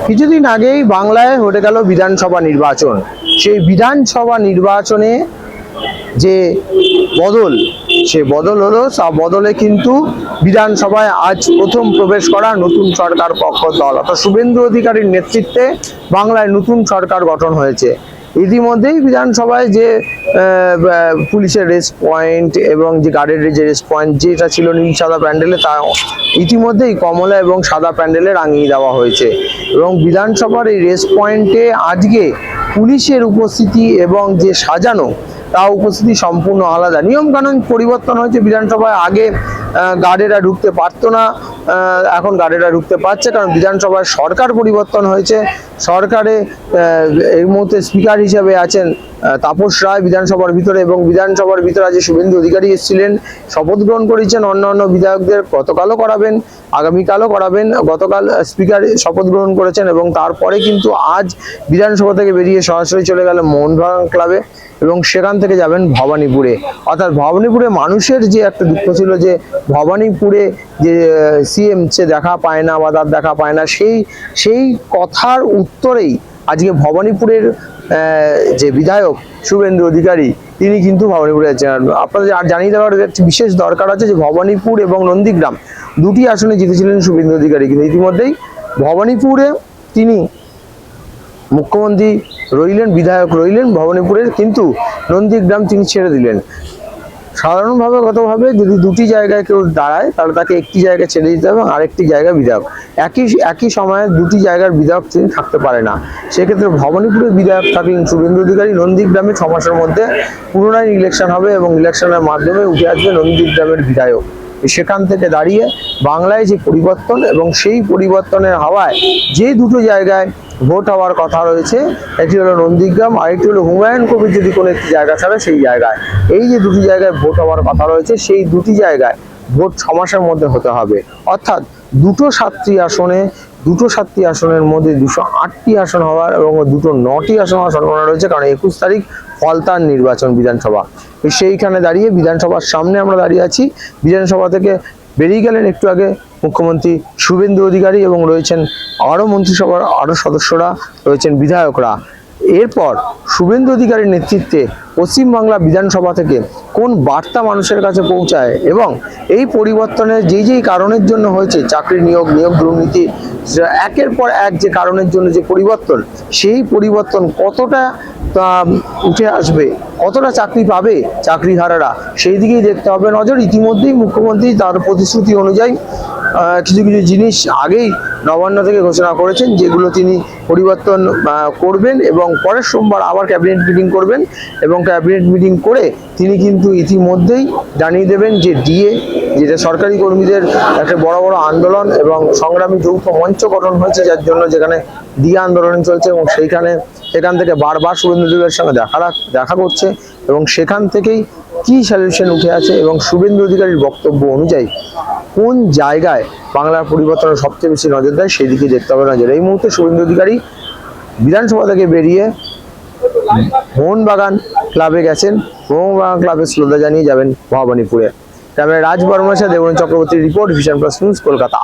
কিছুদিন আগেই বাংলায় হয়ে গেল বিধানসভা নির্বাচন। সেই বিধানসভা নির্বাচনে যে বদল, সে বদল হলো, বদলে কিন্তু বিধানসভায় আজ প্রথম প্রবেশ করা নতুন সরকার পক্ষ দল অর্থাৎ শুভেন্দু অধিকারীর নেতৃত্বে বাংলায় নতুন সরকার গঠন হয়েছে। ইতিমধ্যেই বিধানসভায় যে পুলিশের রেস্ট পয়েন্ট এবং যে গার্ডের যে রেস্ট পয়েন্ট যেটা ছিল নীল সাদা প্যান্ডেলে, তা ইতিমধ্যেই কমলা এবং সাদা প্যান্ডেলে রাঙিয়ে দেওয়া হয়েছে। এবং বিধানসভার এই রেস্ট পয়েন্টে আজকে পুলিশের উপস্থিতি এবং যে সাজানো তা উপস্থিতি সম্পূর্ণ আলাদা। নিয়ম কানুন পরিবর্তন হয়েছে বিধানসভায়। আগে গার্ডেরা ঢুকতে পারতো না, এখন গার্ডেরা ঢুকতে পারছে, কারণ বিধানসভায় সরকার পরিবর্তন হয়েছে। সরকারে এই মুহূর্তে স্পিকার হিসেবে আছেন তাপস রায় বিধানসভার ভিতরে, এবং বিধানসভার ভিতরে আজ শুভেন্দু অধিকারী এসেছিলেন, শপথ গ্রহণ করেছেন। অন্যান্য বিধায়কদের গতকালও করাবেন, আগামীকালও করাবেন। গতকাল স্পিকার শপথ গ্রহণ করেছেন এবং তারপরে কিন্তু আজ বিধানসভা থেকে বেরিয়ে সরাসরি চলে গেল মোহনবাগান ক্লাবে এবং সেখান থেকে যাবেন ভবানীপুরে। অর্থাৎ ভবানীপুরে মানুষের যে একটা দুঃখ ছিল যে ভবানীপুরে যে সিএম সে দেখা পায় না বা তার দেখা পায় না, সেই কথার উত্তরেই আজকে ভবানীপুরের যে বিধায়ক শুভেন্দু অধিকারী তিনি কিন্তু ভবানীপুরে যাচ্ছেন। আপনাদের আর জানিয়ে দেওয়ার একটি বিশেষ দরকার আছে যে ভবানীপুর এবং নন্দীগ্রাম দুটি আসনে জিতেছিলেন শুভেন্দু অধিকারী, কিন্তু ইতিমধ্যেই ভবানীপুরে তিনি মুখ্যমন্ত্রী রইলেন, বিধায়ক রইলেন ভবানীপুরের, কিন্তু নন্দীগ্রাম তিনি ছেড়ে দিলেন। সাধারণভাবে গতভাবে যদি দুটি জায়গায় কেউ দাঁড়ায় তাহলে তাকে একটি জায়গায় ছেড়ে দিতে হবে এবং আরেকটি জায়গায় বিধায়ক। একই সময়ে দুটি জায়গার বিধায়ক তিনি থাকতে পারে না। সেক্ষেত্রে ভবানীপুরের বিধায়ক থাকলেন শুভেন্দু অধিকারী। নন্দীগ্রামে 6 মাসের মধ্যে পুনরায় ইলেকশন হবে এবং ইলেকশনের মাধ্যমে উঠে আসবে নন্দীগ্রামের বিধায়ক। সেখান থেকে দাঁড়িয়ে বাংলায় যে পরিবর্তন এবং সেই পরিবর্তনের হাওয়ায় যে দুটো জায়গায় ভোট হওয়ার কথা রয়েছে, একটি হলো নন্দীগ্রাম, আরেকটি হলো হুমায়ুন কবির যদি কোনো একটি জায়গা ছাড়ে সেই জায়গায়। এই যে দুটি জায়গায় ভোট হওয়ার কথা রয়েছে, সেই দুটি জায়গায় ভোট 6 মাসের মধ্যে হতে হবে। অর্থাৎ দুটো 7টি আসনের মধ্যে 208টি আসন হওয়ার এবং দুটো 9টি আসন হওয়ার সম্ভাবনা রয়েছে, কারণ 21 তারিখ ফলতার নির্বাচন বিধানসভা। সেইখানে দাঁড়িয়ে বিধানসভার সামনে আমরা দাঁড়িয়ে আছি। বিধানসভা থেকে বেরিয়ে গেলেন একটু আগে মুখ্যমন্ত্রী শুভেন্দু অধিকারী এবং রয়েছেন আরও মন্ত্রিসভার আরও সদস্যরা, রয়েছেন বিধায়করা। এরপর শুভেন্দু অধিকারীর নেতৃত্বে পশ্চিমবাংলা বিধানসভা থেকে কোন বার্তা মানুষের কাছে পৌঁছায় এবং এই পরিবর্তনের যেই কারণের জন্য হয়েছে, চাকরি নিয়োগ দুর্নীতি, একের পর এক যে কারণের জন্য যে পরিবর্তন, সেই পরিবর্তন কতটা উঠে আসবে, কতটা চাকরি পাবে চাকরিহারারা, সেই দিকেই দেখতে হবে নজর। ইতিমধ্যেই মুখ্যমন্ত্রী তার প্রতিশ্রুতি অনুযায়ী কিছু জিনিস আগেই নবান্ন থেকে ঘোষণা করেছেন, যেগুলো তিনি পরিবর্তন করবেন এবং পরের সোমবার আবার ক্যাবিনেট মিটিং করবেন এবং ক্যাবিনেট মিটিং করে তিনি কিন্তু ইতিমধ্যেই জানিয়ে দেবেন যে ডিএ, যেটা সরকারি কর্মীদের একটা বড় আন্দোলন এবং সংগ্রামী যৌথ মঞ্চ গঠন হয়েছে, যার জন্য যেখানে ডিএ আন্দোলন চলছে এবং সেখান থেকে বারবার শুভেন্দু অধিকারীর সঙ্গে দেখা করছে এবং সেখান থেকেই কি সলিউশন উঠে আছে এবং শুভেন্দু অধিকারীর বক্তব্য অনুযায়ী কোন জায়গায় বাংলার পরিবর্তনের সবচেয়ে বেশি নজর দেয়, সেই দিকে দেখতে হবে নজর। এই মুহূর্তে শুভেন্দু অধিকারী বিধানসভা থেকে বেরিয়ে মোহনবাগান ক্লাবে গেছেন। মোহনবাগান ক্লাবে শ্রদ্ধা জানিয়ে যাবেন ভবানীপুরে। ক্যামেরায় রাজ বর্মার সাথে দেবরুণ চক্রবর্তীর report, vision plus news, Kolkata.